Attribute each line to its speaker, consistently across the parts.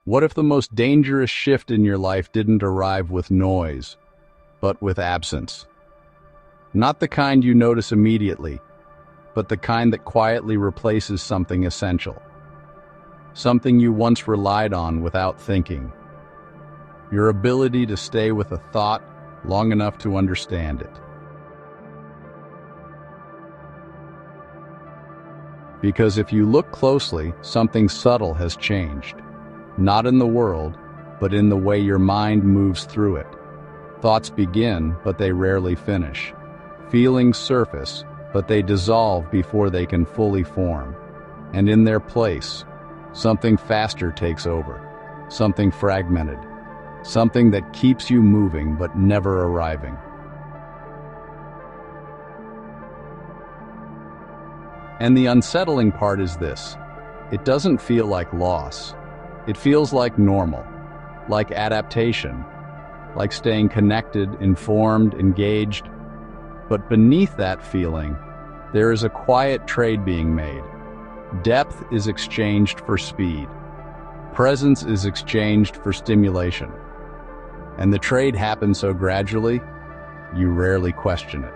Speaker 1: What if the most dangerous shift in your life didn't arrive with noise, but with absence? Not the kind you notice immediately, but the kind that quietly replaces something essential. Something you once relied on without thinking. Your ability to stay with a thought long enough to understand it. Because if you look closely, something subtle has changed. Not in the world, but in the way your mind moves through it. Thoughts begin, but they rarely finish. Feelings surface, but they dissolve before they can fully form. And in their place, something faster takes over. Something fragmented. Something that keeps you moving but never arriving. And the unsettling part is this. It doesn't feel like loss. It feels like normal, like adaptation, like staying connected, informed, engaged. But beneath that feeling, there is a quiet trade being made. Depth is exchanged for speed. Presence is exchanged for stimulation. And the trade happens so gradually, you rarely question it.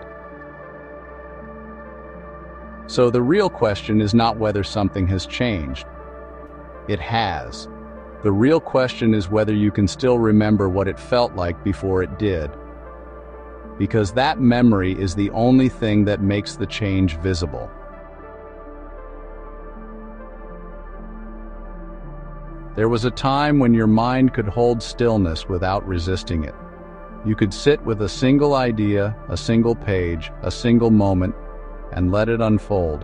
Speaker 1: So the real question is not whether something has changed. It has. The real question is whether you can still remember what it felt like before it did. Because that memory is the only thing that makes the change visible. There was a time when your mind could hold stillness without resisting it. You could sit with a single idea, a single page, a single moment, and let it unfold,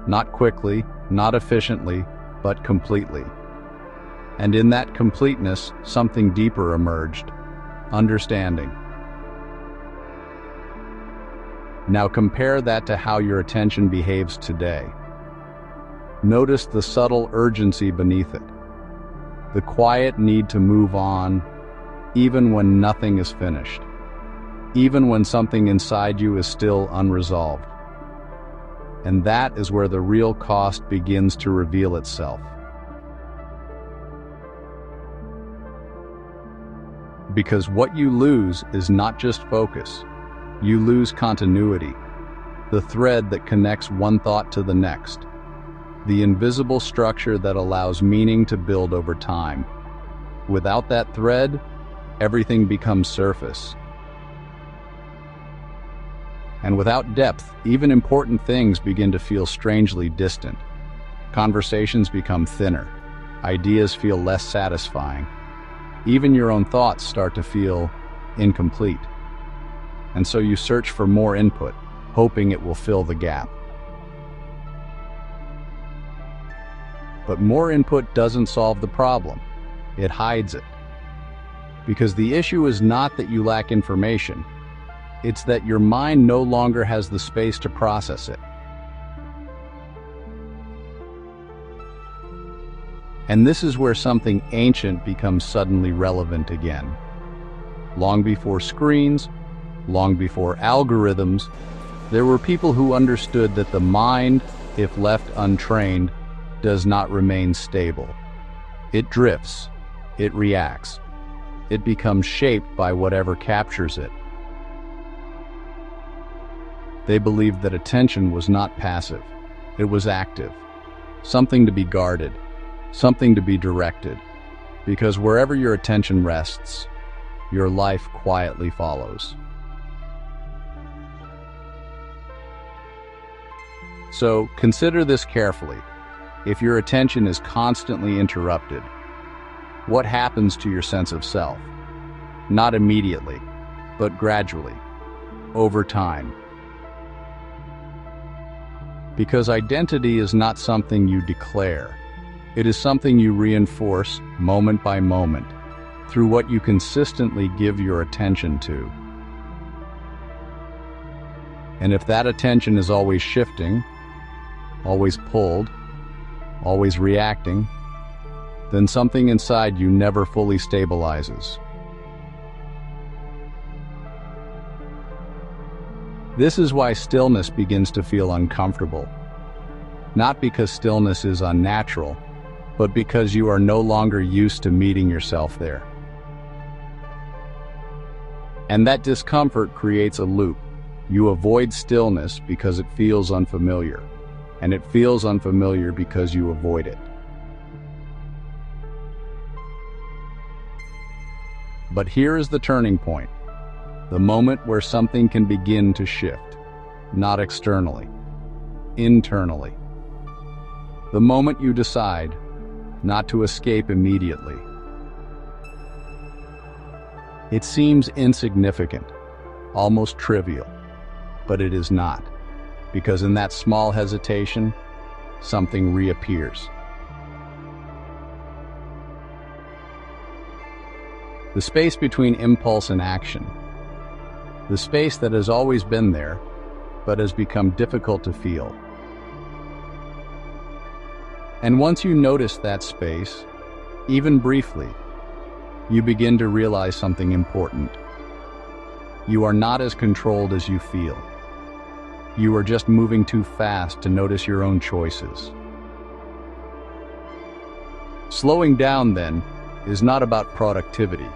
Speaker 1: not quickly, not efficiently, but completely. And in that completeness, something deeper emerged, understanding. Now compare that to how your attention behaves today. Notice the subtle urgency beneath it, the quiet need to move on, even when nothing is finished, even when something inside you is still unresolved. And that is where the real cost begins to reveal itself. Because what you lose is not just focus. You lose continuity, the thread that connects one thought to the next, the invisible structure that allows meaning to build over time. Without that thread, everything becomes surface. And without depth, even important things begin to feel strangely distant. Conversations become thinner. Ideas feel less satisfying. Even your own thoughts start to feel incomplete. And so you search for more input, hoping it will fill the gap. But more input doesn't solve the problem. It hides it. Because the issue is not that you lack information. It's that your mind no longer has the space to process it. And this is where something ancient becomes suddenly relevant again. Long before screens, long before algorithms, there were people who understood that the mind, if left untrained, does not remain stable. It drifts, it reacts, it becomes shaped by whatever captures it. They believed that attention was not passive, it was active, something to be guarded, something to be directed, because wherever your attention rests, your life quietly follows. So consider this carefully. If your attention is constantly interrupted, what happens to your sense of self? Not immediately, but gradually, over time. Because identity is not something you declare. It is something you reinforce moment by moment through what you consistently give your attention to. And if that attention is always shifting, always pulled, always reacting, then something inside you never fully stabilizes. This is why stillness begins to feel uncomfortable. Not because stillness is unnatural, but because you are no longer used to meeting yourself there. And that discomfort creates a loop. You avoid stillness because it feels unfamiliar, and it feels unfamiliar because you avoid it. But here is the turning point, the moment where something can begin to shift, not externally, internally. The moment you decide not to escape immediately. It seems insignificant, almost trivial, but it is not, because in that small hesitation, something reappears. The space between impulse and action. The space that has always been there, but has become difficult to feel. And once you notice that space, even briefly, you begin to realize something important. You are not as controlled as you feel. You are just moving too fast to notice your own choices. Slowing down, then, is not about productivity.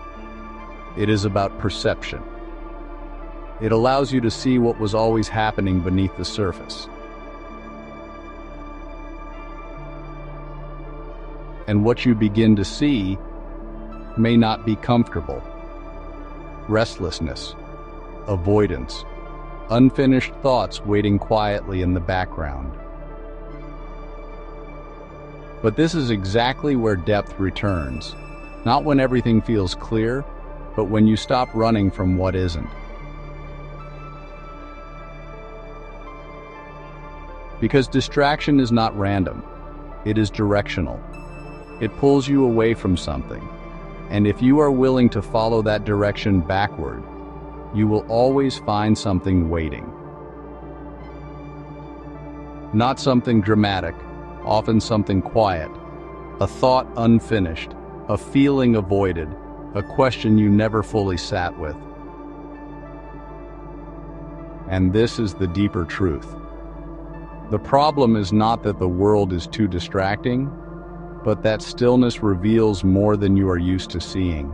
Speaker 1: It is about perception. It allows you to see what was always happening beneath the surface. And what you begin to see may not be comfortable. Restlessness, avoidance, unfinished thoughts waiting quietly in the background. But this is exactly where depth returns, not when everything feels clear, but when you stop running from what isn't. Because distraction is not random, it is directional. It pulls you away from something, and if you are willing to follow that direction backward, you will always find something waiting. Not something dramatic, often something quiet, a thought unfinished, a feeling avoided, a question you never fully sat with. And this is the deeper truth. The problem is not that the world is too distracting, but that stillness reveals more than you are used to seeing.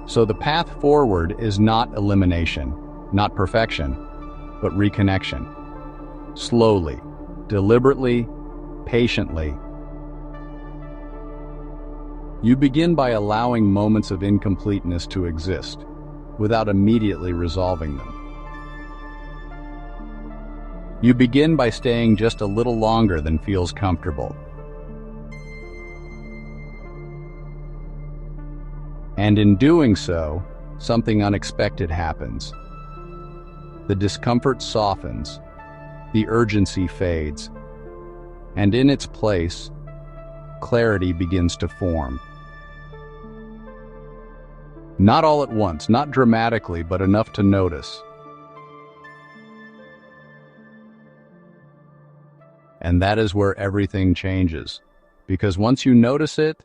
Speaker 1: So the path forward is not elimination, not perfection, but reconnection. Slowly, deliberately, patiently. You begin by allowing moments of incompleteness to exist, without immediately resolving them. You begin by staying just a little longer than feels comfortable. And in doing so, something unexpected happens. The discomfort softens, the urgency fades, and in its place, clarity begins to form. Not all at once, not dramatically, but enough to notice. And that is where everything changes, because once you notice it,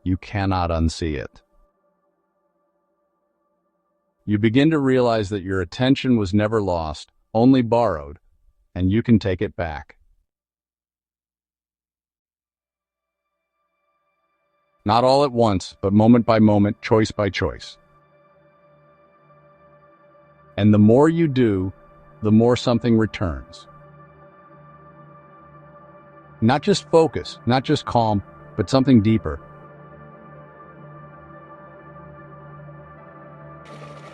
Speaker 1: you cannot unsee it. You begin to realize that your attention was never lost, only borrowed, and you can take it back. Not all at once, but moment by moment, choice by choice. And the more you do, the more something returns. Not just focus, not just calm, but something deeper.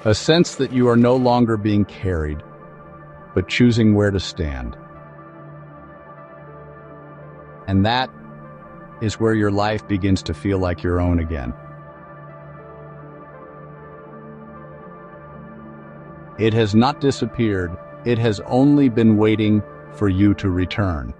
Speaker 1: A sense that you are no longer being carried, but choosing where to stand. And that is where your life begins to feel like your own again. It has not disappeared, it has only been waiting for you to return.